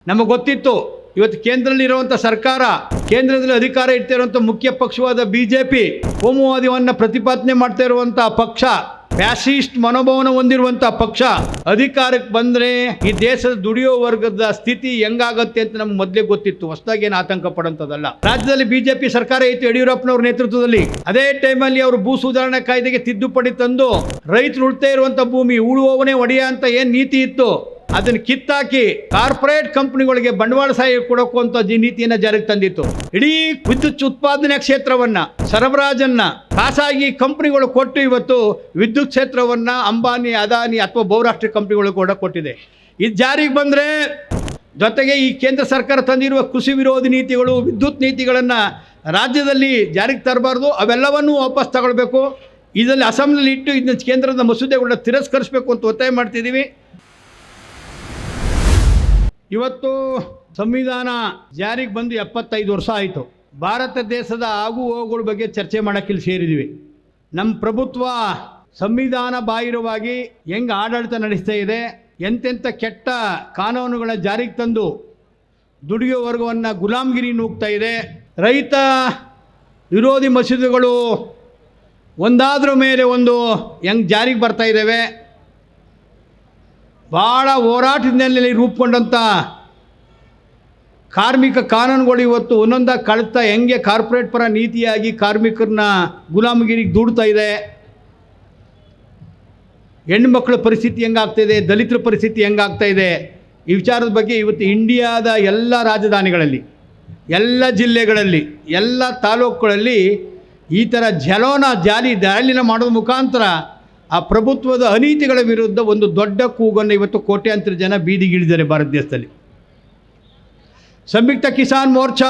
ನಮಗೆ ಗೊತ್ತಿತ್ತು ಇವತ್ತು ಕೇಂದ್ರದಲ್ಲಿರುವಂಥ ಸರ್ಕಾರ, ಕೇಂದ್ರದಲ್ಲಿ ಅಧಿಕಾರ ಇರ್ತಿರುವಂಥ ಮುಖ್ಯ ಪಕ್ಷವಾದ BJP ಕೋಮುವಾದವನ್ನು ಪ್ರತಿಪಾದನೆ ಮಾಡ್ತಾ ಇರುವಂಥ ಪಕ್ಷ, ಫ್ಯಾಸಿಸ್ಟ್ ಮನೋಭಾವನ ಹೊಂದಿರುವಂಥ ಪಕ್ಷ ಅಧಿಕಾರಕ್ಕೆ ಬಂದರೆ ಈ ದೇಶದ ದುಡಿಯೋ ವರ್ಗದ ಸ್ಥಿತಿ ಹೆಂಗಾಗತ್ತೆ ಅಂತ ನಮ್ಗೆ ಮೊದಲೇ ಗೊತ್ತಿತ್ತು. ಹೊಸದಾಗಿ ಏನು ಆತಂಕ ಪಡೋಂಥದ್ದಲ್ಲ. ರಾಜ್ಯದಲ್ಲಿ BJP ಸರ್ಕಾರ ಇತ್ತು ಯಡಿಯೂರಪ್ಪನವ್ರ ನೇತೃತ್ವದಲ್ಲಿ. ಅದೇ ಟೈಮಲ್ಲಿ ಅವರು ಭೂ ಸುಧಾರಣಾ ಕಾಯ್ದೆಗೆ ತಿದ್ದುಪಡಿ ತಂದು ರೈತರು ಉಳ್ತಾ ಇರುವಂಥ ಭೂಮಿ ಉಳುವವನೇ ಒಡೆಯ ಅಂತ ಏನು ನೀತಿ ಇತ್ತು ಅದನ್ನು ಕಿತ್ತಾಕಿ ಕಾರ್ಪೊರೇಟ್ ಕಂಪನಿಗಳಿಗೆ ಬಂಡವಾಳ ಸಹಾಯ ಕೊಡೋಕು ಅಂತ ನೀತಿಯನ್ನು ಜಾರಿಗೆ ತಂದಿತ್ತು. ಇಡೀ ವಿದ್ಯುತ್ ಉತ್ಪಾದನೆ ಕ್ಷೇತ್ರವನ್ನ, ಸರಬರಾಜನ್ನ ಖಾಸಗಿ ಕಂಪನಿಗಳು ಕೊಟ್ಟು ಇವತ್ತು ವಿದ್ಯುತ್ ಕ್ಷೇತ್ರವನ್ನ ಅಂಬಾನಿ, ಅದಾನಿ ಅಥವಾ ಬಹುರಾಷ್ಟ್ರೀಯ ಕಂಪನಿಗಳು ಕೂಡ ಕೊಟ್ಟಿದೆ. ಇದು ಜಾರಿಗೆ ಬಂದರೆ ಜೊತೆಗೆ ಈ ಕೇಂದ್ರ ಸರ್ಕಾರ ತಂದಿರುವ ಕೃಷಿ ವಿರೋಧಿ ನೀತಿಗಳು, ವಿದ್ಯುತ್ ನೀತಿಗಳನ್ನು ರಾಜ್ಯದಲ್ಲಿ ಜಾರಿಗೆ ತರಬಾರ್ದು, ಅವೆಲ್ಲವನ್ನೂ ವಾಪಸ್ ತಗೊಳ್ಬೇಕು. ಇದರಲ್ಲಿ ಅಸೆಂಬ್ಲಿಲಿ ಇಟ್ಟು ಇದನ್ನ ಕೇಂದ್ರದ ಮಸೂದೆಗಳನ್ನ ತಿರಸ್ಕರಿಸಬೇಕು ಅಂತ ಒತ್ತಾಯ ಮಾಡ್ತಿದ್ದೀವಿ. ಇವತ್ತು ಸಂವಿಧಾನ ಜಾರಿಗೆ ಬಂದು 75 ವರ್ಷ ಆಯಿತು. ಭಾರತ ದೇಶದ ಆಗು ಹೋಗುಗಳ ಬಗ್ಗೆ ಚರ್ಚೆ ಮಾಡೋಕ್ಕೆ ಇಲ್ಲಿ ಸೇರಿದ್ದೀವಿ. ನಮ್ಮ ಪ್ರಭುತ್ವ ಸಂವಿಧಾನ ಬಾಹಿರವಾಗಿ ಹೆಂಗೆ ಆಡಳಿತ ನಡೆಸ್ತಾ ಇದೆ, ಎಂತೆಂಥ ಕೆಟ್ಟ ಕಾನೂನುಗಳ ಜಾರಿಗೆ ತಂದು ದುಡಿಯೋ ವರ್ಗವನ್ನು ಗುಲಾಮಗಿರಿ ನೂಗ್ತಾ ಇದೆ. ರೈತ ವಿರೋಧಿ ಮಸೂದೆಗಳು ಒಂದಾದ್ರ ಮೇಲೆ ಒಂದು ಹೆಂಗೆ ಜಾರಿಗೆ ಬರ್ತಾ ಇದ್ದಾವೆ. ಭಾಳ ಹೋರಾಟದಲ್ಲಿ ರೂಪುಗೊಂಡಂಥ ಕಾರ್ಮಿಕ ಕಾನೂನುಗಳು ಇವತ್ತು ಒಂದೊಂದಾಗಿ ಕಳ್ತಾ ಹೆಂಗೆ ಕಾರ್ಪೊರೇಟ್ ಪರ ನೀತಿಯಾಗಿ ಕಾರ್ಮಿಕರನ್ನ ಗುಲಾಮಗಿರಿಗೆ ದೂಡ್ತಾ ಇದೆ. ಹೆಣ್ಣುಮಕ್ಕಳ ಪರಿಸ್ಥಿತಿ ಹೆಂಗಾಗ್ತಾಯಿದೆ, ದಲಿತರ ಪರಿಸ್ಥಿತಿ ಹೆಂಗಾಗ್ತಾ ಇದೆ, ಈ ವಿಚಾರದ ಬಗ್ಗೆ ಇವತ್ತು ಇಂಡಿಯಾದ ಎಲ್ಲ ರಾಜಧಾನಿಗಳಲ್ಲಿ, ಎಲ್ಲ ಜಿಲ್ಲೆಗಳಲ್ಲಿ, ಎಲ್ಲ ತಾಲೂಕುಗಳಲ್ಲಿ ಈ ಥರ ಜಾಲಿನ ಮಾಡೋದ್ರ ಮುಖಾಂತರ ಆ ಪ್ರಭುತ್ವದ ಅನೀತಿಗಳ ವಿರುದ್ಧ ಒಂದು ದೊಡ್ಡ ಕೂಗನ್ನು ಇವತ್ತು ಕೋಟ್ಯಾಂತರ ಜನ ಬೀದಿಗಿಳಿದ್ದಾರೆ ಭಾರತ ದೇಶದಲ್ಲಿ. ಸಂಯುಕ್ತ ಕಿಸಾನ್ ಮೋರ್ಚಾ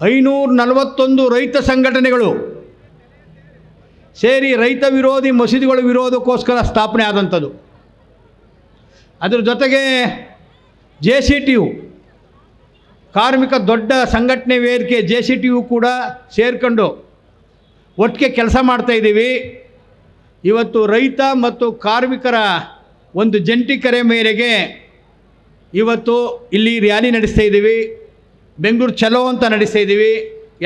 541 ರೈತ ಸಂಘಟನೆಗಳು ಸೇರಿ ರೈತ ವಿರೋಧಿ ಮಸೂದೆಗಳ ವಿರೋಧಕ್ಕೋಸ್ಕರ ಸ್ಥಾಪನೆ ಆದಂಥದ್ದು. ಅದರ ಜೊತೆಗೆ JCTU ಕಾರ್ಮಿಕ ದೊಡ್ಡ ಸಂಘಟನೆ ವೇದಿಕೆ JCTU ಕೂಡ ಸೇರ್ಕೊಂಡು ಒಟ್ಟಿಗೆ ಕೆಲಸ ಮಾಡ್ತಾಯಿದ್ದೀವಿ. ಇವತ್ತು ರೈತ ಮತ್ತು ಕಾರ್ಮಿಕರ ಒಂದು ಜಂಟಿ ಕರೆ ಮೇರೆಗೆ ಇವತ್ತು ಇಲ್ಲಿ ರ್ಯಾಲಿ ನಡೆಸ್ತಾ ಇದ್ದೀವಿ. ಬೆಂಗಳೂರು ಚಲೋ ಅಂತ ನಡೆಸ್ತಾ ಇದ್ದೀವಿ.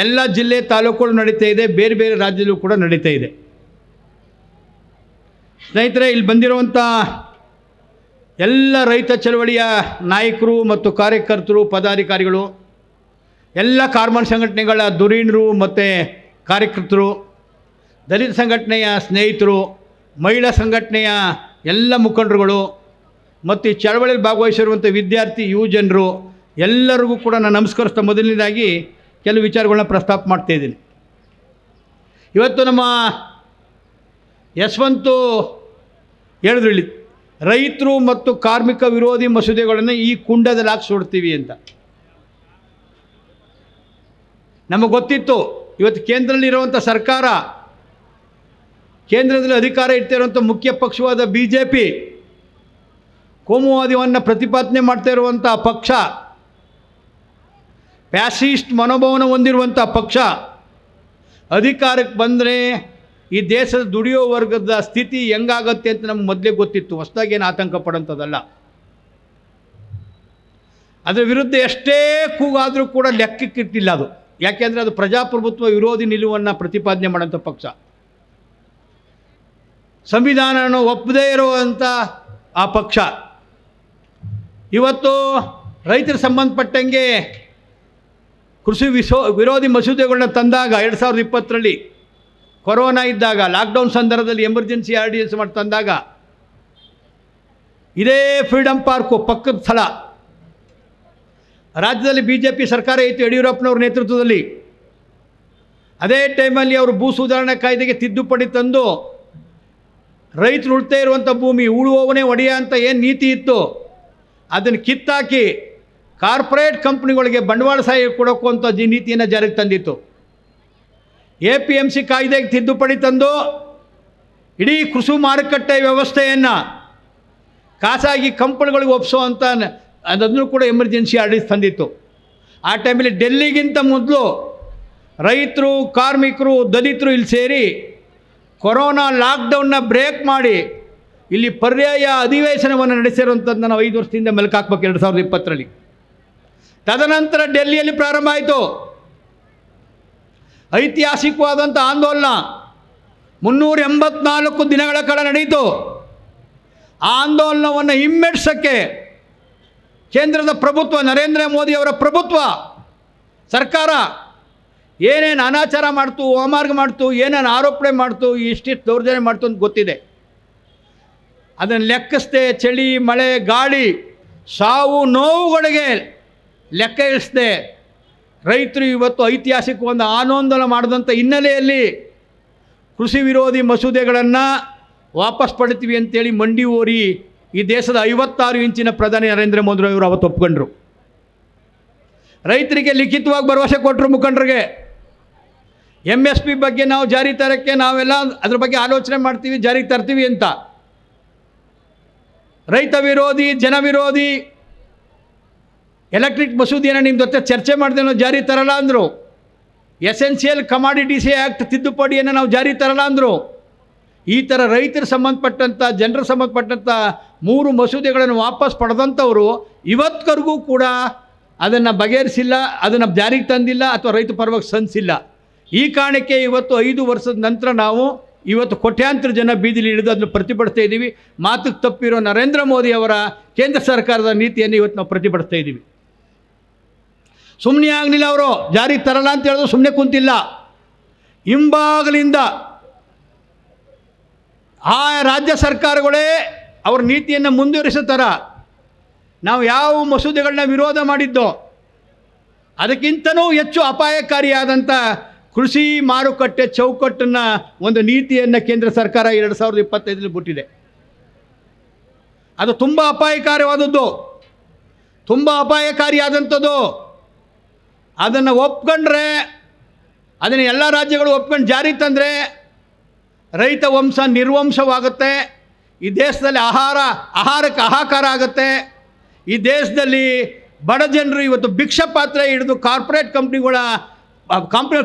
ಎಲ್ಲ ಜಿಲ್ಲೆ ತಾಲೂಕುಗಳು ನಡೀತಾ ಇದೆ, ಬೇರೆ ಬೇರೆ ರಾಜ್ಯದಲ್ಲೂ ಕೂಡ ನಡೀತಾ ಇದೆ. ಸ್ನೇಹಿತರೆ, ಇಲ್ಲಿ ಬಂದಿರುವಂಥ ಎಲ್ಲ ರೈತ ಚಳವಳಿಯ ನಾಯಕರು ಮತ್ತು ಕಾರ್ಯಕರ್ತರು, ಪದಾಧಿಕಾರಿಗಳು, ಎಲ್ಲ ಕಾರ್ಮಿಕ ಸಂಘಟನೆಗಳ ಧುರೀಣರು ಮತ್ತು ಕಾರ್ಯಕರ್ತರು, ದಲಿತ ಸಂಘಟನೆಯ ಸ್ನೇಹಿತರು, ಮಹಿಳಾ ಸಂಘಟನೆಯ ಎಲ್ಲ ಮುಖಂಡರುಗಳು ಮತ್ತು ಈ ಚಳವಳಿಯಲ್ಲಿ ಭಾಗವಹಿಸಿರುವಂಥ ವಿದ್ಯಾರ್ಥಿ ಯುವಜನರು ಎಲ್ಲರಿಗೂ ಕೂಡ ನಾನು ನಮಸ್ಕರಿಸ್ತಾ ಮೊದಲನೇದಾಗಿ ಕೆಲವು ವಿಚಾರಗಳನ್ನ ಪ್ರಸ್ತಾಪ ಮಾಡ್ತಾಯಿದ್ದೀನಿ. ಇವತ್ತು ನಮ್ಮ ಯಶವಂತು ಹೇಳಿದ್ರು ಇಲ್ಲಿ ರೈತರು ಮತ್ತು ಕಾರ್ಮಿಕ ವಿರೋಧಿ ಮಸೂದೆಗಳನ್ನು ಈ ಕುಂಡದಲ್ಲಿ ಹಾಕಿ ಸುಡ್ತೀವಿ ಅಂತ. ನಮಗೆ ಗೊತ್ತಿತ್ತು ಇವತ್ತು ಕೇಂದ್ರದಲ್ಲಿರುವಂಥ ಸರ್ಕಾರ, ಕೇಂದ್ರದಲ್ಲಿ ಅಧಿಕಾರ ಇರ್ತಿರುವಂಥ ಮುಖ್ಯ ಪಕ್ಷವಾದ BJP ಕೋಮುವಾದವನ್ನು ಪ್ರತಿಪಾದನೆ ಮಾಡ್ತಾ ಇರುವಂಥ ಪಕ್ಷ, ಫ್ಯಾಸಿಸ್ಟ್ ಮನೋಭಾವನ ಹೊಂದಿರುವಂಥ ಪಕ್ಷ ಅಧಿಕಾರಕ್ಕೆ ಬಂದರೆ ಈ ದೇಶದ ದುಡಿಯೋ ವರ್ಗದ ಸ್ಥಿತಿ ಹೆಂಗಾಗತ್ತೆ ಅಂತ ನಮ್ಗೆ ಮೊದಲೇ ಗೊತ್ತಿತ್ತು. ಹೊಸದಾಗಿ ಏನು ಆತಂಕ ಪಡೋಂಥದ್ದಲ್ಲ. ಅದರ ವಿರುದ್ಧ ಎಷ್ಟೇ ಕೂಗಾದರೂ ಕೂಡ ಲೆಕ್ಕಕ್ಕಿಟ್ಟಿಲ್ಲ ಅದು. ಯಾಕೆಂದರೆ ಅದು ಪ್ರಜಾಪ್ರಭುತ್ವ ವಿರೋಧಿ ನಿಲುವನ್ನು ಪ್ರತಿಪಾದನೆ ಮಾಡೋಂಥ ಪಕ್ಷ. ಸಂವಿಧಾನವನ್ನು ಒಪ್ಪದೇ ಇರುವಂಥ ಆ ಪಕ್ಷ ಇವತ್ತು ರೈತರ ಸಂಬಂಧಪಟ್ಟಂಗೆ ಕೃಷಿ ವಿರೋಧಿ ಮಸೂದೆಗಳನ್ನ ತಂದಾಗ 2020ರಲ್ಲಿ ಕೊರೋನಾ ಇದ್ದಾಗ, ಲಾಕ್ಡೌನ್ ಸಂದರ್ಭದಲ್ಲಿ ಎಮರ್ಜೆನ್ಸಿ RDS ಮಾಡಿ ತಂದಾಗ ಇದೇ ಫ್ರೀಡಮ್ ಪಾರ್ಕು ಪಕ್ಕದ ಸ್ಥಳ ರಾಜ್ಯದಲ್ಲಿ BJP ಸರ್ಕಾರ ಇತ್ತು ಯಡಿಯೂರಪ್ಪನವ್ರ ನೇತೃತ್ವದಲ್ಲಿ. ಅದೇ ಟೈಮಲ್ಲಿ ಅವರು ಭೂ ಸುಧಾರಣಾ ಕಾಯ್ದೆಗೆ ತಿದ್ದುಪಡಿ ತಂದು ರೈತರು ಉಳ್ತಾ ಇರುವಂಥ ಭೂಮಿ ಉಳುವವನೇ ಒಡೆಯ ಅಂತ ಏನು ನೀತಿ ಇತ್ತು ಅದನ್ನು ಕಿತ್ತಾಕಿ ಕಾರ್ಪೊರೇಟ್ ಕಂಪ್ನಿಗಳಿಗೆ ಬಂಡವಾಳ ಸಹಾಯ ಕೊಡೋಕು ಅಂತ ನೀತಿಯನ್ನು ಜಾರಿಗೆ ತಂದಿತ್ತು. APMC ಕಾಯ್ದೆಗೆ ತಿದ್ದುಪಡಿ ತಂದು ಇಡೀ ಕೃಷಿ ಮಾರುಕಟ್ಟೆ ವ್ಯವಸ್ಥೆಯನ್ನು ಖಾಸಗಿ ಕಂಪನಿಗಳಿಗೆ ಒಪ್ಪಿಸೋವಂಥ ಅದನ್ನು ಕೂಡ ಎಮರ್ಜೆನ್ಸಿ RDS ತಂದಿತ್ತು. ಆ ಟೈಮಲ್ಲಿ ಡೆಲ್ಲಿಗಿಂತ ಮೊದಲು ರೈತರು, ಕಾರ್ಮಿಕರು, ದಲಿತರು ಇಲ್ಲಿ ಸೇರಿ ಕೊರೋನಾ ಲಾಕ್ಡೌನ್ನ ಬ್ರೇಕ್ ಮಾಡಿ ಇಲ್ಲಿ ಪರ್ಯಾಯ ಅಧಿವೇಶನವನ್ನು ನಡೆಸಿರುವಂಥದ್ದು ನಾವು 5 ವರ್ಷದಿಂದ ಮೆಲುಕಾಕ್ಬೇಕು 2020ರಲ್ಲಿ. ತದನಂತರ ಡೆಲ್ಲಿಯಲ್ಲಿ ಪ್ರಾರಂಭ ಆಯಿತು ಐತಿಹಾಸಿಕವಾದಂಥ ಆಂದೋಲನ. 384 ದಿನಗಳ ಕಾಲ ನಡೆಯಿತು. ಆ ಆಂದೋಲನವನ್ನು ಹಿಮ್ಮೆಟ್ಟಿಸೋಕ್ಕೆ ಕೇಂದ್ರದ ಪ್ರಭುತ್ವ, ನರೇಂದ್ರ ಮೋದಿಯವರ ಪ್ರಭುತ್ವ ಸರ್ಕಾರ ಏನೇನು ಅನಾಚಾರ ಮಾಡ್ತು, ಅಮಾರ್ಗ ಮಾಡ್ತು, ಏನೇನು ಆರೋಪಣೆ ಮಾಡ್ತು, ಇಷ್ಟಿಷ್ಟು ದೌರ್ಜನ್ಯ ಮಾಡ್ತು ಅಂತ ಗೊತ್ತಿದೆ. ಅದನ್ನು ಲೆಕ್ಕಿಸದೆ ಚಳಿ, ಮಳೆ, ಗಾಳಿ, ಸಾವು ನೋವುಗಳಿಗೆ ಲೆಕ್ಕ ಇಳಿಸದೆ ರೈತರು ಇವತ್ತು ಐತಿಹಾಸಿಕ ಒಂದು ಆಂದೋಲನ ಮಾಡಿದಂಥ ಹಿನ್ನೆಲೆಯಲ್ಲಿ ಕೃಷಿ ವಿರೋಧಿ ಮಸೂದೆಗಳನ್ನು ವಾಪಸ್ ಪಡಿತೀವಿ ಅಂತೇಳಿ ಮಂಡಿ ಓರಿ ಈ ದೇಶದ 56 ಇಂಚಿನ ಪ್ರಧಾನಿ ನರೇಂದ್ರ ಮೋದಿ ಅವರು ಅವತ್ತು ಒಪ್ಕೊಂಡ್ರು. ರೈತರಿಗೆ ಲಿಖಿತವಾಗಿ ಭರವಸೆ ಕೊಟ್ಟರು ಮುಖಂಡರಿಗೆ. MSP ಬಗ್ಗೆ ನಾವು ಜಾರಿ ತರೋಕ್ಕೆ ನಾವೆಲ್ಲ ಅದ್ರ ಬಗ್ಗೆ ಆಲೋಚನೆ ಮಾಡ್ತೀವಿ, ಜಾರಿಗೆ ತರ್ತೀವಿ ಅಂತ. ರೈತ ವಿರೋಧಿ, ಜನ ವಿರೋಧಿ ಎಲೆಕ್ಟ್ರಿಕ್ ಮಸೂದೆಯನ್ನು ನಿಮ್ಮ ಜೊತೆ ಚರ್ಚೆ ಮಾಡಿದೆ ನಾವು ಜಾರಿ ತರಲ್ಲ ಅಂದರು. ಎಸೆನ್ಷಿಯಲ್ ಕಮಾಡಿಟೀಸ್ ಆ್ಯಕ್ಟ್ ತಿದ್ದುಪಡಿಯನ್ನು ನಾವು ಜಾರಿ ತರಲ್ಲ ಅಂದರು. ಈ ಥರ ರೈತರು ಸಂಬಂಧಪಟ್ಟಂಥ, ಜನರು ಸಂಬಂಧಪಟ್ಟಂಥ 3 ಮಸೂದೆಗಳನ್ನು ವಾಪಸ್ ಪಡೆದಂಥವರು ಇವತ್ತಿಗೂ ಕೂಡ ಅದನ್ನು ಬಗೆಹರಿಸಿಲ್ಲ, ಅದನ್ನು ಜಾರಿಗೆ ತಂದಿಲ್ಲ ಅಥವಾ ರೈತ ಪರವಾಗಿ ಸಂದಿಸಿಲ್ಲ. ಈ ಕಾರಣಕ್ಕೆ ಇವತ್ತು 5 ವರ್ಷದ ನಂತರ ನಾವು ಇವತ್ತು ಕೋಟ್ಯಾಂತರ ಜನ ಬೀದಿಲಿ ಇಳಿದು ಅದನ್ನು ಪ್ರತಿಭಟಿಸ್ತಾ ಇದ್ದೀವಿ. ಮಾತಿಗೆ ತಪ್ಪಿರೋ ನರೇಂದ್ರ ಮೋದಿ ಅವರ ಕೇಂದ್ರ ಸರ್ಕಾರದ ನೀತಿಯನ್ನು ಇವತ್ತು ನಾವು ಪ್ರತಿಭಟಿಸ್ತಾ ಇದ್ದೀವಿ. ಸುಮ್ಮನೆ ಆಗಲಿಲ್ಲ, ಅವರು ಜಾರಿಗೆ ತರಲ್ಲ ಅಂತ ಹೇಳಿದ್ರು ಸುಮ್ಮನೆ ಕುಂತಿಲ್ಲ. ಹಿಂಬಾಗಲಿಂದ ಆ ರಾಜ್ಯ ಸರ್ಕಾರಗಳೇ ಅವ್ರ ನೀತಿಯನ್ನು ಮುಂದುವರಿಸೋ ಥರ ನಾವು ಯಾವ ಮಸೂದೆಗಳನ್ನ ವಿರೋಧ ಮಾಡಿದ್ದೋ ಅದಕ್ಕಿಂತನೂ ಹೆಚ್ಚು ಅಪಾಯಕಾರಿಯಾದಂಥ ಕೃಷಿ ಮಾರುಕಟ್ಟೆ ಚೌಕಟ್ಟನ್ನು ಒಂದು ನೀತಿಯನ್ನು ಕೇಂದ್ರ ಸರ್ಕಾರ 2025ರಲ್ಲಿ ಬಿಟ್ಟಿದೆ. ಅದು ತುಂಬ ಅಪಾಯಕಾರಿಯಾದದ್ದು, ತುಂಬ ಅಪಾಯಕಾರಿಯಾದಂಥದ್ದು. ಅದನ್ನು ಒಪ್ಕೊಂಡ್ರೆ, ಅದನ್ನು ಎಲ್ಲ ರಾಜ್ಯಗಳು ಒಪ್ಕೊಂಡು ಜಾರಿಗೆ ತಂದರೆ ರೈತ ವಂಶ ನಿರ್ವಂಶವಾಗುತ್ತೆ. ಈ ದೇಶದಲ್ಲಿ ಆಹಾರಕ್ಕೆ ಹಾಹಾಕಾರ ಆಗುತ್ತೆ. ಈ ದೇಶದಲ್ಲಿ ಬಡ ಜನರು ಇವತ್ತು ಭಿಕ್ಷೆ ಪಾತ್ರೆ ಹಿಡಿದು ಕಾರ್ಪೊರೇಟ್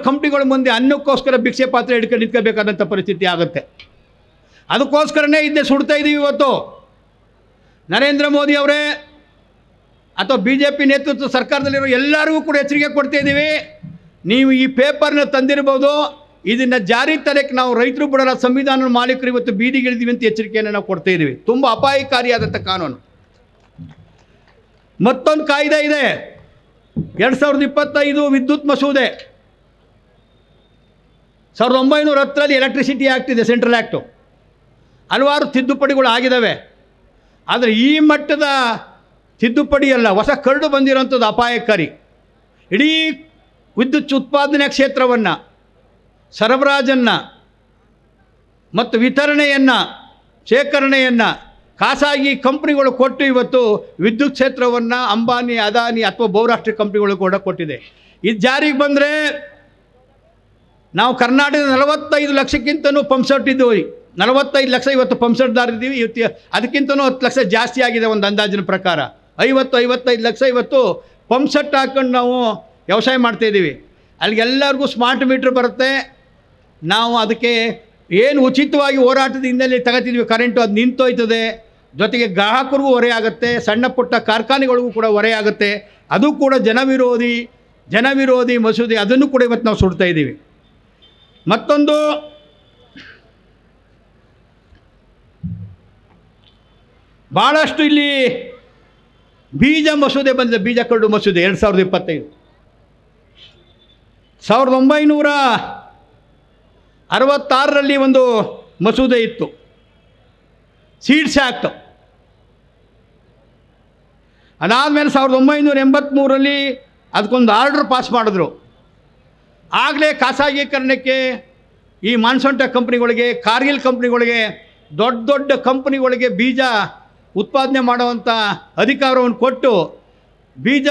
ಕಂಪ್ನಿಗಳ ಮುಂದೆ ಅನ್ನಕ್ಕೋಸ್ಕರ ಭಿಕ್ಷೆ ಪಾತ್ರೆ ಹಿಡ್ಕೊಂಡು ನಿಂತ್ಕೋಬೇಕಾದಂಥ ಪರಿಸ್ಥಿತಿ ಆಗುತ್ತೆ. ಅದಕ್ಕೋಸ್ಕರನೇ ಇದನ್ನೇ ಸುಡ್ತಾ ಇದ್ದೀವಿ ಇವತ್ತು. ನರೇಂದ್ರ ಮೋದಿ ಅವರೇ ಅಥವಾ BJP ನೇತೃತ್ವ ಸರ್ಕಾರದಲ್ಲಿರೋ ಎಲ್ಲರಿಗೂ ಕೂಡ ಎಚ್ಚರಿಕೆ ಕೊಡ್ತಾ ಇದ್ದೀವಿ. ನೀವು ಈ ಪೇಪರ್ನ ತಂದಿರ್ಬೋದು, ಇದನ್ನು ಜಾರಿ ತರಕ್ಕೆ ನಾವು ರೈತರು ಬಿಡೋಲ್ಲ, ಸಂವಿಧಾನದ ಮಾಲೀಕರು ಇವತ್ತು ಬೀದಿಗಿಳಿದೀವಿ ಅಂತ ಎಚ್ಚರಿಕೆಯನ್ನು ನಾವು ಕೊಡ್ತಾ ಇದ್ದೀವಿ. ತುಂಬ ಅಪಾಯಕಾರಿಯಾದಂಥ ಕಾನೂನು. ಮತ್ತೊಂದು ಕಾಯ್ದೆ ಇದೆ 2025 ವಿದ್ಯುತ್ ಮಸೂದೆ. 1910ರಲ್ಲಿ ಎಲೆಕ್ಟ್ರಿಸಿಟಿ ಆ್ಯಕ್ಟ್ ಇದೆ, ಸೆಂಟ್ರಲ್ ಆ್ಯಕ್ಟು. ಹಲವಾರು ತಿದ್ದುಪಡಿಗಳು ಆಗಿದ್ದಾವೆ. ಆದರೆ ಈ ಮಟ್ಟದ ತಿದ್ದುಪಡಿಯಲ್ಲ, ಹೊಸ ಕರಡು ಬಂದಿರೋಂಥದ್ದು ಅಪಾಯಕಾರಿ. ಇಡೀ ವಿದ್ಯುತ್ ಉತ್ಪಾದನೆ ಕ್ಷೇತ್ರವನ್ನು, ಸರಬರಾಜನ್ನು ಮತ್ತು ವಿತರಣೆಯನ್ನು, ಶೇಖರಣೆಯನ್ನು ಖಾಸಗಿ ಕಂಪ್ನಿಗಳು ಕೊಟ್ಟು ಇವತ್ತು ವಿದ್ಯುತ್ ಕ್ಷೇತ್ರವನ್ನು ಅಂಬಾನಿ, ಅದಾನಿ ಅಥವಾ ಬಹುರಾಷ್ಟ್ರೀಯ ಕಂಪ್ನಿಗಳು ಕೂಡ ಕೊಟ್ಟಿದೆ. ಇದು ಜಾರಿಗೆ ಬಂದರೆ ನಾವು ಕರ್ನಾಟಕದ 45 ಲಕ್ಷಕ್ಕಿಂತನೂ ಪಂಪ್ಸೆಟ್ ಇದ್ದೀವಿ. 45 ಲಕ್ಷ ಇವತ್ತು ಪಂಪ್ಸೆಟ್ದಾರಿದ್ದೀವಿ. ಇವತ್ತು ಅದಕ್ಕಿಂತನೂ 10 ಲಕ್ಷ ಜಾಸ್ತಿ ಆಗಿದೆ ಒಂದು ಅಂದಾಜಿನ ಪ್ರಕಾರ. 50-55 ಲಕ್ಷ ಇವತ್ತು ಪಂಪ್ಸೆಟ್ ಹಾಕ್ಕೊಂಡು ನಾವು ವ್ಯವಸಾಯ ಮಾಡ್ತಾಯಿದ್ದೀವಿ. ಅಲ್ಲಿಗೆಲ್ಲರಿಗೂ ಸ್ಮಾರ್ಟ್ ಮೀಟ್ರ್ ಬರುತ್ತೆ. ನಾವು ಅದಕ್ಕೆ ಏನು ಉಚಿತವಾಗಿ ಹೋರಾಟದ ಹಿನ್ನೆಲೆ ತಗೋತಿದ್ವಿ ಕರೆಂಟು, ಅದು ನಿಂತೋಯ್ತದೆ. ಜೊತೆಗೆ ಗ್ರಾಹಕರಿಗೂ ಹೊರೆ ಆಗುತ್ತೆ, ಸಣ್ಣ ಪುಟ್ಟ ಕಾರ್ಖಾನೆಗಳಿಗೂ ಕೂಡ ಹೊರೆ ಆಗುತ್ತೆ. ಅದು ಕೂಡ ಜನವಿರೋಧಿ ಮಸೂದೆ, ಅದನ್ನು ಕೂಡ ಇವತ್ತು ನಾವು ಸುಡ್ತಾ ಇದ್ದೀವಿ. ಮತ್ತೊಂದು ಭಾಳಷ್ಟು ಇಲ್ಲಿ ಬೀಜ ಮಸೂದೆ ಬಂದಿದೆ, ಬೀಜ ಕರಡು ಮಸೂದೆ 2025. 1966ರಲ್ಲಿ ಒಂದು ಮಸೂದೆ ಇತ್ತು, ಸೀಡ್ಸ್ ಆ್ಯಕ್ಟ್. ಅದಾದಮೇಲೆ 1983ರಲ್ಲಿ ಅದಕ್ಕೊಂದು ಆರ್ಡ್ರ್ ಪಾಸ್ ಮಾಡಿದ್ರು. ಆಗಲೇ ಖಾಸಗೀಕರಣಕ್ಕೆ ಈ ಮಾನ್ಸೊಂಟ ಕಂಪ್ನಿಗಳಿಗೆ, ಕಾರ್ಗಿಲ್ ಕಂಪ್ನಿಗಳಿಗೆ, ದೊಡ್ಡ ದೊಡ್ಡ ಕಂಪ್ನಿಗಳಿಗೆ ಬೀಜ ಉತ್ಪಾದನೆ ಮಾಡುವಂಥ ಅಧಿಕಾರವನ್ನು ಕೊಟ್ಟು ಬೀಜ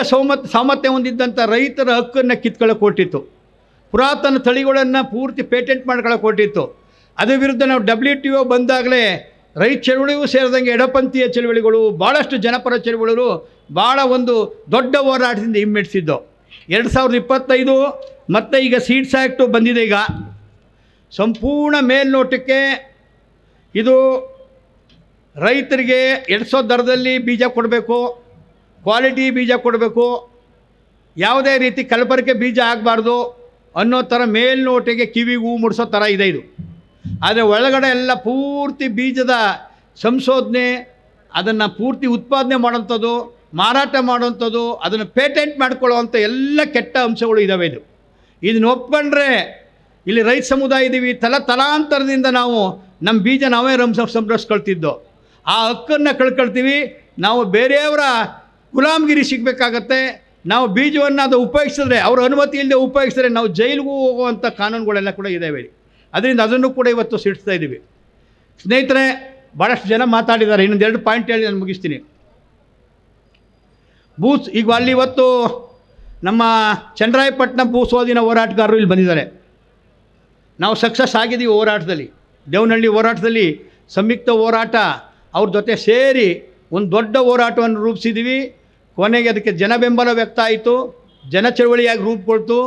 ಸಾಮರ್ಥ್ಯ ಹೊಂದಿದ್ದಂಥ ರೈತರ ಹಕ್ಕನ್ನು ಕಿತ್ಕೊಳ್ಳೋಕೆ ಕೊಟ್ಟಿತ್ತು. ಪುರಾತನ ತಳಿಗಳನ್ನು ಪೂರ್ತಿ ಪೇಟೆಂಟ್ ಮಾಡ್ಕೊಳ್ಳೋಕೆ ಕೊಟ್ಟಿತ್ತು. ಅದರ ವಿರುದ್ಧ ನಾವು WTO ಬಂದಾಗಲೇ ರೈತ ಚಳುವಳಿಗೂ ಸೇರಿದಂಗೆ ಎಡಪಂಥೀಯ ಚಳುವಳಿಗಳು, ಭಾಳಷ್ಟು ಜನಪರ ಚಳುವಳಿಗಳು ಭಾಳ ಒಂದು ದೊಡ್ಡ ಹೋರಾಟದಿಂದ ಹಿಮ್ಮೆಟ್ಟಿಸಿದ್ದು. 2025 ಮತ್ತು ಈಗ ಸೀಡ್ಸ್ ಆ್ಯಕ್ಟು ಬಂದಿದೆ. ಈಗ ಸಂಪೂರ್ಣ ಮೇಲ್ನೋಟಕ್ಕೆ ಇದು ರೈತರಿಗೆ ಎಡ್ಸೋ ದರದಲ್ಲಿ ಬೀಜ ಕೊಡಬೇಕು, ಕ್ವಾಲಿಟಿ ಬೀಜ ಕೊಡಬೇಕು, ಯಾವುದೇ ರೀತಿ ಕಲಬೆರಕೆ ಬೀಜ ಆಗಬಾರ್ದು ಅನ್ನೋ ಥರ ಮೇಲ್ನೋಟಿಗೆ ಕಿವಿಗೆ ಹೂ ಮುಡಿಸೋ ಥರ ಇದೆ ಇದು. ಆದರೆ ಒಳಗಡೆ ಎಲ್ಲ ಪೂರ್ತಿ ಬೀಜದ ಸಂಶೋಧನೆ, ಅದನ್ನು ಪೂರ್ತಿ ಉತ್ಪಾದನೆ ಮಾಡೋಂಥದ್ದು, ಮಾರಾಟ ಮಾಡೋಂಥದ್ದು, ಅದನ್ನು ಪೇಟೆಂಟ್ ಮಾಡ್ಕೊಳ್ಳೋವಂಥ ಎಲ್ಲ ಕೆಟ್ಟ ಅಂಶಗಳು ಇದ್ದಾವೆ. ಇದನ್ನು ಒಪ್ಕೊಂಡ್ರೆ ಇಲ್ಲಿ ರೈತ ಸಮುದಾಯ ಇದ್ದೀವಿ, ತಲಾಂತರದಿಂದ ನಾವು ನಮ್ಮ ಬೀಜ ನಾವೇ ಸಂರಕ್ಷಿಸ್ಕೊಳ್ತಿದ್ದೋ, ಆ ಹಕ್ಕನ್ನು ಕಳ್ಕೊಳ್ತೀವಿ. ನಾವು ಬೇರೆಯವರ ಗುಲಾಮಗಿರಿ ಸಿಗಬೇಕಾಗತ್ತೆ. ನಾವು ಬೀಜವನ್ನು ಅದು ಉಪಯೋಗಿಸಿದ್ರೆ, ಅವ್ರ ಅನುಮತಿ ಇಲ್ಲದೆ ಉಪಯೋಗಿಸಿದ್ರೆ ನಾವು ಜೈಲಿಗೂ ಹೋಗುವಂಥ ಕಾನೂನುಗಳೆಲ್ಲ ಕೂಡ ಇದ್ದಾವೆ. ಅದರಿಂದ ಅದನ್ನು ಕೂಡ ಇವತ್ತು ಸಿಡಿಸ್ತಾ ಇದ್ದೀವಿ. ಸ್ನೇಹಿತರೆ, ಭಾಳಷ್ಟು ಜನ ಮಾತಾಡಿದ್ದಾರೆ. ಇನ್ನೊಂದು 2 ಪಾಯಿಂಟ್ ಹೇಳಿ ನಾನು ಮುಗಿಸ್ತೀನಿ. ಈಗ ಅಲ್ಲಿ ಇವತ್ತು ನಮ್ಮ ಚನ್ನರಾಯಪಟ್ಟಣ ಭೂ ಸ್ವಾಧೀನ ಹೋರಾಟಗಾರರು ಇಲ್ಲಿ ಬಂದಿದ್ದಾರೆ. ನಾವು ಸಕ್ಸಸ್ ಆಗಿದ್ದೀವಿ ಹೋರಾಟದಲ್ಲಿ. ದೇವನಹಳ್ಳಿ ಹೋರಾಟದಲ್ಲಿ ಸಂಯುಕ್ತ ಹೋರಾಟ ಅವ್ರ ಜೊತೆ ಸೇರಿ ಒಂದು ದೊಡ್ಡ ಹೋರಾಟವನ್ನು ರೂಪಿಸಿದ್ದೀವಿ. ಕೊನೆಗೆ ಅದಕ್ಕೆ ಜನ ಬೆಂಬಲ ವ್ಯಕ್ತ ಆಯಿತು, ಜನ ಚಳವಳಿಯಾಗಿ ರೂಪುಗೊಳ್ತು,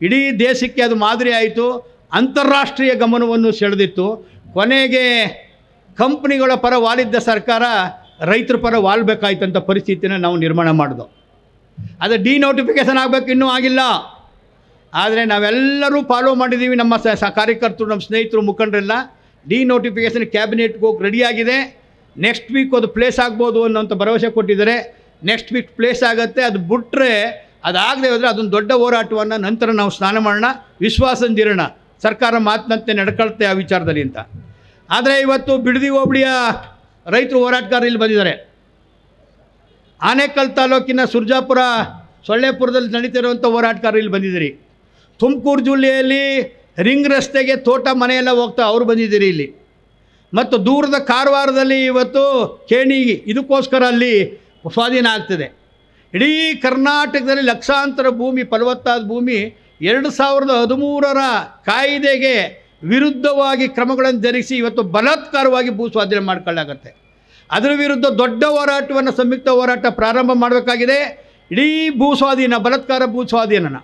ಇಡೀ ದೇಶಕ್ಕೆ ಅದು ಮಾದರಿ ಆಯಿತು, ಅಂತಾರಾಷ್ಟ್ರೀಯ ಗಮನವನ್ನು ಸೆಳೆದಿತ್ತು. ಕೊನೆಗೆ ಕಂಪ್ನಿಗಳ ಪರ ವಾಲಿದ್ದ ಸರ್ಕಾರ ರೈತರ ಪರ ವಾಲ್ಬೇಕಾಯ್ತಂಥ ಪರಿಸ್ಥಿತಿನ ನಾವು ನಿರ್ಮಾಣ ಮಾಡಿದೋ. ಅದು ಡಿನೋಟಿಫಿಕೇಷನ್ ಆಗಬೇಕು, ಇನ್ನೂ ಆಗಿಲ್ಲ. ಆದರೆ ನಾವೆಲ್ಲರೂ ಫಾಲೋ ಮಾಡಿದ್ದೀವಿ. ನಮ್ಮ ಕಾರ್ಯಕರ್ತರು, ನಮ್ಮ ಸ್ನೇಹಿತರು, ಮುಖಂಡರೆಲ್ಲ ಡಿನೋಟಿಫಿಕೇಷನ್ ಕ್ಯಾಬಿನೆಟ್ಗೆ ಹೋಗಿ ರೆಡಿಯಾಗಿದೆ. ನೆಕ್ಸ್ಟ್ ವೀಕ್ ಅದು ಪ್ಲೇಸ್ ಆಗ್ಬೋದು ಅನ್ನೋಂಥ ಭರವಸೆ ಕೊಟ್ಟಿದ್ದಾರೆ. ನೆಕ್ಸ್ಟ್ ವೀಕ್ ಪ್ಲೇಸ್ ಆಗುತ್ತೆ. ಅದು ಬಿಟ್ಟರೆ, ಅದಾಗದೆ ಹೋದರೆ ಅದೊಂದು ದೊಡ್ಡ ಹೋರಾಟವನ್ನು ನಂತರ ನಾವು ಸ್ನಾನ ಮಾಡೋಣ, ವಿಶ್ವಾಸಂದಿರೋಣ, ಸರ್ಕಾರ ಮಾತಿನಂತೆ ನಡ್ಕೊಳ್ತೆ ಆ ವಿಚಾರದಲ್ಲಿ ಅಂತ. ಆದರೆ ಇವತ್ತು ಬಿಡದಿ ಹೋಬಳಿಯ ರೈತರು ಹೋರಾಟಗಾರರು ಇಲ್ಲಿ ಬಂದಿದ್ದಾರೆ. ಆನೇಕಲ್ ತಾಲೂಕಿನ ಸುರ್ಜಾಪುರ, ಸೊಳ್ಳೆಪುರದಲ್ಲಿ ನಡೀತಿರುವಂಥ ಹೋರಾಟಗಾರರು ಇಲ್ಲಿ ಬಂದಿದ್ದೀರಿ. ತುಮಕೂರು ಜಿಲ್ಲೆಯಲ್ಲಿ ರಿಂಗ್ ರಸ್ತೆಗೆ ತೋಟ ಮನೆಯೆಲ್ಲ ಹೋಗ್ತಾ ಅವ್ರು ಬಂದಿದ್ದೀರಿ ಇಲ್ಲಿ. ಮತ್ತು ದೂರದ ಕಾರವಾರದಲ್ಲಿ ಇವತ್ತು ಕೇಣಿ ಇದಕ್ಕೋಸ್ಕರ ಅಲ್ಲಿ ಸ್ವಾಧೀನ ಆಗ್ತದೆ. ಇಡೀ ಕರ್ನಾಟಕದಲ್ಲಿ ಲಕ್ಷಾಂತರ ಭೂಮಿ, ಫಲವತ್ತಾದ ಭೂಮಿ 2013ರ ಕಾಯ್ದೆಗೆ ವಿರುದ್ಧವಾಗಿ ಕ್ರಮಗಳನ್ನು ಜರುಗಿಸಿ ಇವತ್ತು ಬಲಾತ್ಕಾರವಾಗಿ ಭೂ ಸ್ವಾಧೀನ ಮಾಡ್ಕೊಳ್ಳಾಗತ್ತೆ. ಅದರ ವಿರುದ್ಧ ದೊಡ್ಡ ಹೋರಾಟವನ್ನು, ಸಂಯುಕ್ತ ಹೋರಾಟ ಪ್ರಾರಂಭ ಮಾಡಬೇಕಾಗಿದೆ. ಇಡೀ ಭೂ ಸ್ವಾಧೀನ, ಬಲಾತ್ಕಾರ ಭೂ ಸ್ವಾಧೀನನ,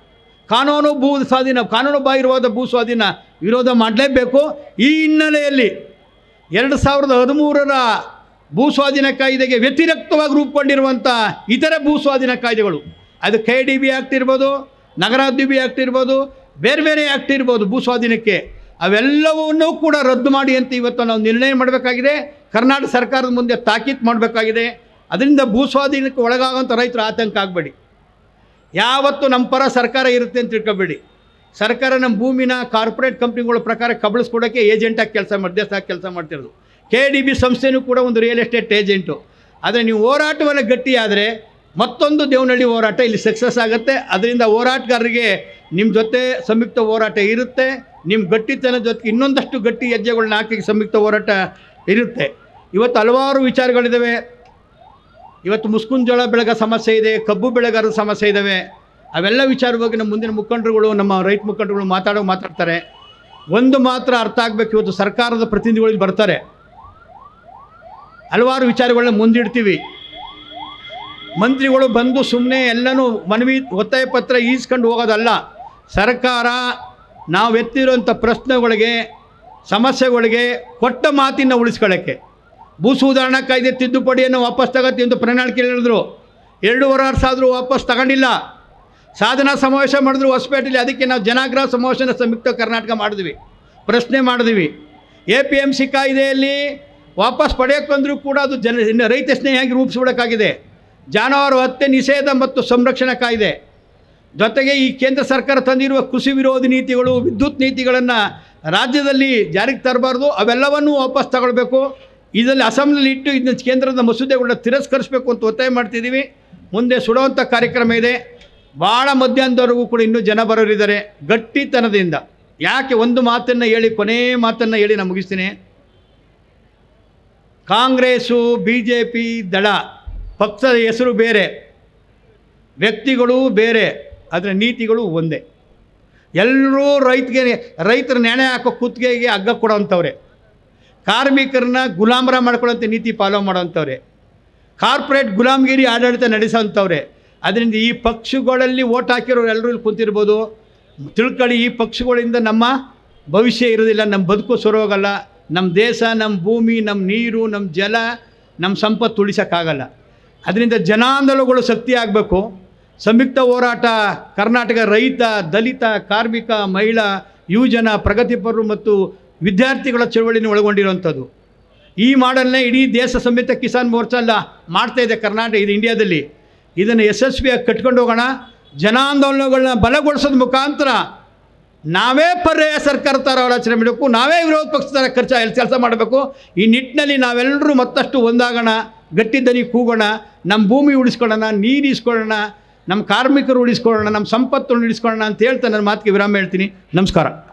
ಕಾನೂನು ಬಾಹಿರವಾದ ಭೂ ಸ್ವಾಧೀನ ವಿರೋಧ ಮಾಡಲೇಬೇಕು. ಈ ಹಿನ್ನೆಲೆಯಲ್ಲಿ 2013ರ ಭೂ ಸ್ವಾಧೀನ ಕಾಯ್ದೆಗೆ ವ್ಯತಿರಿಕ್ತವಾಗಿ ರೂಪುಗೊಂಡಿರುವಂಥ ಇತರ ಭೂ ಸ್ವಾಧೀನ ಕಾಯ್ದೆಗಳು, ಅದು KDB ಆ್ಯಕ್ಟ್ ಇರ್ಬೋದು, ನಗರಾಭಿವೃದ್ಧಿ ಆ್ಯಕ್ಟ್ ಇರ್ಬೋದು, ಬೇರೆ ಬೇರೆ ಆ್ಯಕ್ಟ್ ಇರ್ಬೋದು ಭೂ ಸ್ವಾಧೀನಕ್ಕೆ, ಅವೆಲ್ಲವನ್ನೂ ಕೂಡ ರದ್ದು ಮಾಡಿ ಅಂತ ಇವತ್ತು ನಾವು ನಿರ್ಣಯ ಮಾಡಬೇಕಾಗಿದೆ. ಕರ್ನಾಟಕ ಸರ್ಕಾರದ ಮುಂದೆ ತಾಕೀತು ಮಾಡಬೇಕಾಗಿದೆ. ಅದರಿಂದ ಭೂ ಸ್ವಾಧೀನಕ್ಕೆ ಒಳಗಾಗುವಂಥ ರೈತರು ಆತಂಕ ಆಗಬೇಡಿ. ಯಾವತ್ತು ನಮ್ಮ ಪರ ಸರ್ಕಾರ ಇರುತ್ತೆ ಅಂತ ತಿಳ್ಕೊಬೇಡಿ. ಸರ್ಕಾರ ನಮ್ಮ ಭೂಮಿನ ಕಾರ್ಪೊರೇಟ್ ಕಂಪ್ನಿಗಳ ಪ್ರಕಾರ ಕಬಳಿಸ್ಕೊಡೋಕ್ಕೆ ಏಜೆಂಟಾಗಿ ಮಧ್ಯಸ್ಥಾಗಿ ಕೆಲಸ ಮಾಡ್ತಿರೋದು. KDB ಸಂಸ್ಥೆಯೂ ಕೂಡ ಒಂದು ರಿಯಲ್ ಎಸ್ಟೇಟ್ ಏಜೆಂಟು. ಆದರೆ ನೀವು ಹೋರಾಟವನ್ನು ಗಟ್ಟಿಯಾದರೆ ಮತ್ತೊಂದು ದೇವನಹಳ್ಳಿ ಹೋರಾಟ ಇಲ್ಲಿ ಸಕ್ಸಸ್ ಆಗುತ್ತೆ. ಅದರಿಂದ ಹೋರಾಟಗಾರರಿಗೆ ನಿಮ್ಮ ಜೊತೆ ಸಂಯುಕ್ತ ಹೋರಾಟ ಇರುತ್ತೆ. ನಿಮ್ಮ ಗಟ್ಟಿತನ ಜೊತೆಗೆ ಇನ್ನೊಂದಷ್ಟು ಗಟ್ಟಿ ಹೆಜ್ಜೆಗಳನ್ನ ಹಾಕಿ ಸಂಯುಕ್ತ ಹೋರಾಟ ಇರುತ್ತೆ. ಇವತ್ತು ಹಲವಾರು ವಿಚಾರಗಳಿದ್ದಾವೆ. ಇವತ್ತು ಮುಸ್ಕುಂಜೋಳ ಬೆಳೆಗ ಸಮಸ್ಯೆ ಇದೆ, ಕಬ್ಬು ಬೆಳೆಗಾರರ ಸಮಸ್ಯೆ ಇದ್ದಾವೆ. ಅವೆಲ್ಲ ವಿಚಾರವಾಗಿ ನಮ್ಮ ಮುಂದಿನ ಮುಖಂಡರುಗಳು, ನಮ್ಮ ರೈತ ಮುಖಂಡರುಗಳು ಮಾತಾಡ್ತಾರೆ. ಒಂದು ಮಾತ್ರ ಅರ್ಥ ಆಗಬೇಕು, ಇವತ್ತು ಸರ್ಕಾರದ ಪ್ರತಿನಿಧಿಗಳು ಬರ್ತಾರೆ, ಹಲವಾರು ವಿಚಾರಗಳನ್ನ ಮುಂದಿಡ್ತೀವಿ. ಮಂತ್ರಿಗಳು ಬಂದು ಸುಮ್ಮನೆ ಎಲ್ಲನೂ ಮನವಿ ಒತ್ತಾಯ ಪತ್ರ ಈಸ್ಕೊಂಡು ಹೋಗೋದಲ್ಲ. ಸರ್ಕಾರ ನಾವು ಎತ್ತಿರೋಂಥ ಪ್ರಶ್ನೆಗಳಿಗೆ, ಸಮಸ್ಯೆಗಳಿಗೆ ಕೊಟ್ಟ ಮಾತಿನ ಉಳಿಸ್ಕೊಳ್ಳೋಕ್ಕೆ ಭೂ ಸುಧಾರಣಾ ಕಾಯ್ದೆ ತಿದ್ದುಪಡಿಯನ್ನು ವಾಪಸ್ ತಗೋತೀವಿ ಅಂತ ಪ್ರಣಾಳಿಕೆ ಹೇಳಿದ್ರು. 2.5 ವರ್ಷ ಆದರೂ ವಾಪಸ್ ತಗೊಂಡಿಲ್ಲ. ಸಾಧನಾ ಸಮಾವೇಶ ಮಾಡಿದ್ರು ಹೊಸಪೇಟೆಯಲ್ಲಿ. ಅದಕ್ಕೆ ನಾವು ಜನಾಗ್ರಹ ಸಮಾವೇಶನ ಸಂಯುಕ್ತ ಕರ್ನಾಟಕ ಮಾಡಿದ್ವಿ, ಪ್ರಶ್ನೆ ಮಾಡಿದ್ವಿ. APMC ಕಾಯ್ದೆಯಲ್ಲಿ ವಾಪಸ್ ಪಡೆಯೋಕ್ಕಂದ್ರೂ ಕೂಡ ಅದು ರೈತ ಸ್ನೇಹಿಯಾಗಿ ರೂಪಿಸ್ಬಿಡೋಕ್ಕಾಗಿದೆ. ಜಾನುವಾರು ಹತ್ಯೆ ನಿಷೇಧ ಮತ್ತು ಸಂರಕ್ಷಣಾ ಕಾಯ್ದೆ ಜೊತೆಗೆ ಈ ಕೇಂದ್ರ ಸರ್ಕಾರ ತಂದಿರುವ ಕೃಷಿ ವಿರೋಧಿ ನೀತಿಗಳು, ವಿದ್ಯುತ್ ನೀತಿಗಳನ್ನು ರಾಜ್ಯದಲ್ಲಿ ಜಾರಿಗೆ ತರಬಾರ್ದು. ಅವೆಲ್ಲವನ್ನೂ ವಾಪಸ್ ತಗೊಳ್ಬೇಕು. ಇದರಲ್ಲಿ ಅಸೆಂಬ್ಲಿಲಿ ಇಟ್ಟು ಇದನ್ನ ಕೇಂದ್ರದ ಮಸೂದೆಗಳನ್ನ ತಿರಸ್ಕರಿಸಬೇಕು ಅಂತ ಒತ್ತಾಯ ಮಾಡ್ತಿದ್ದೀವಿ. ಮುಂದೆ ಸುಡುವಂಥ ಕಾರ್ಯಕ್ರಮ ಇದೆ. ಭಾಳ ಮಧ್ಯಾಹ್ನದವರೆಗೂ ಕೂಡ ಇನ್ನೂ ಜನ ಬರೋರಿದ್ದಾರೆ ಗಟ್ಟಿತನದಿಂದ. ಯಾಕೆ ಒಂದು ಮಾತನ್ನು ಹೇಳಿ, ಕೊನೆ ಮಾತನ್ನು ಹೇಳಿ ನಾನು ಮುಗಿಸ್ತೀನಿ. ಕಾಂಗ್ರೆಸ್ಸು, BJP ದಳ, ಪಕ್ಷದ ಹೆಸರು ಬೇರೆ, ವ್ಯಕ್ತಿಗಳು ಬೇರೆ, ಅದರ ನೀತಿಗಳು ಒಂದೇ. ಎಲ್ಲರೂ ರೈತರ ನೆನೆ ಹಾಕೋ ಕುತ್ತಿಗೆಗೆ ಹಗ್ಗ ಕೊಡೋವಂಥವ್ರೆ, ಕಾರ್ಮಿಕರನ್ನ ಗುಲಾಮರ ಮಾಡ್ಕೊಳ್ಳೋಂಥ ನೀತಿ ಫಾಲೋ ಮಾಡೋವಂಥವ್ರೆ, ಕಾರ್ಪೊರೇಟ್ ಗುಲಾಮಗಿರಿ ಆಡಳಿತ ನಡೆಸೋವಂಥವ್ರೆ. ಅದರಿಂದ ಈ ಪಕ್ಷಗಳಲ್ಲಿ ಓಟ್ ಹಾಕಿರೋರು ಎಲ್ಲರೂ ಇಲ್ಲಿ ಕುಂತಿರ್ಬೋದು. ತಿಳ್ಕೊಳ್ಳಿ, ಈ ಪಕ್ಷಗಳಿಂದ ನಮ್ಮ ಭವಿಷ್ಯ ಇರೋದಿಲ್ಲ, ನಮ್ಮ ಬದುಕು ಸರೋಗಲ್ಲ. ನಮ್ಮ ದೇಶ, ನಮ್ಮ ಭೂಮಿ, ನಮ್ಮ ನೀರು, ನಮ್ಮ ಜಲ, ನಮ್ಮ ಸಂಪತ್ತು ಉಳಿಸೋಕ್ಕಾಗಲ್ಲ. ಅದರಿಂದ ಜನಾಂದೋಲನಗಳು ಶಕ್ತಿ ಆಗಬೇಕು. ಸಂಯುಕ್ತ ಹೋರಾಟ ಕರ್ನಾಟಕ ರೈತ, ದಲಿತ, ಕಾರ್ಮಿಕ, ಮಹಿಳಾ, ಯುವಜನ, ಪ್ರಗತಿಪರರು ಮತ್ತು ವಿದ್ಯಾರ್ಥಿಗಳ ಚಳವಳಿನ ಒಳಗೊಂಡಿರುವಂಥದ್ದು. ಈ ಮಾಡಲ್ನೇ ಇಡೀ ದೇಶ ಸಮೇತ ಕಿಸಾನ್ ಮೋರ್ಚಾ ಎಲ್ಲ ಮಾಡ್ತಾಯಿದೆ ಕರ್ನಾಟಕ, ಇದು ಇಂಡಿಯಾದಲ್ಲಿ. ಇದನ್ನು ಯಶಸ್ವಿಯಾಗಿ ಕಟ್ಕೊಂಡು ಹೋಗೋಣ. ಜನಾಂದೋಲನಗಳನ್ನ ಬಲಗೊಳಿಸೋದ್ರ ಮುಖಾಂತರ ನಾವೇ ಪರ್ಯಾಯ ಸರ್ಕಾರ ಥರ ಆಲೋಚನೆ ಮಾಡಬೇಕು, ನಾವೇ ವಿರೋಧ ಪಕ್ಷದ ಕೆಲಸ ಮಾಡಬೇಕು. ಈ ನಿಟ್ಟಿನಲ್ಲಿ ನಾವೆಲ್ಲರೂ ಮತ್ತಷ್ಟು ಒಂದಾಗೋಣ, ಗಟ್ಟಿ ದನಿ ಕೂಗೋಣ, ನಮ್ಮ ಭೂಮಿ ಉಳಿಸ್ಕೊಳ್ಳೋಣ, ನೀರು ಇಸ್ಕೊಳ್ಳೋಣ, ನಮ್ಮ ಕಾರ್ಮಿಕರು ಉಳಿಸ್ಕೊಳ್ಳೋಣ, ನಮ್ಮ ಸಂಪತ್ತನ್ನು ಉಳಿಸ್ಕೊಳ್ಳೋಣ ಅಂತ ಹೇಳ್ತಾ ನನ್ನ ಮಾತಿಗೆ ವಿರಾಮ ಹೇಳ್ತೀನಿ. ನಮಸ್ಕಾರ.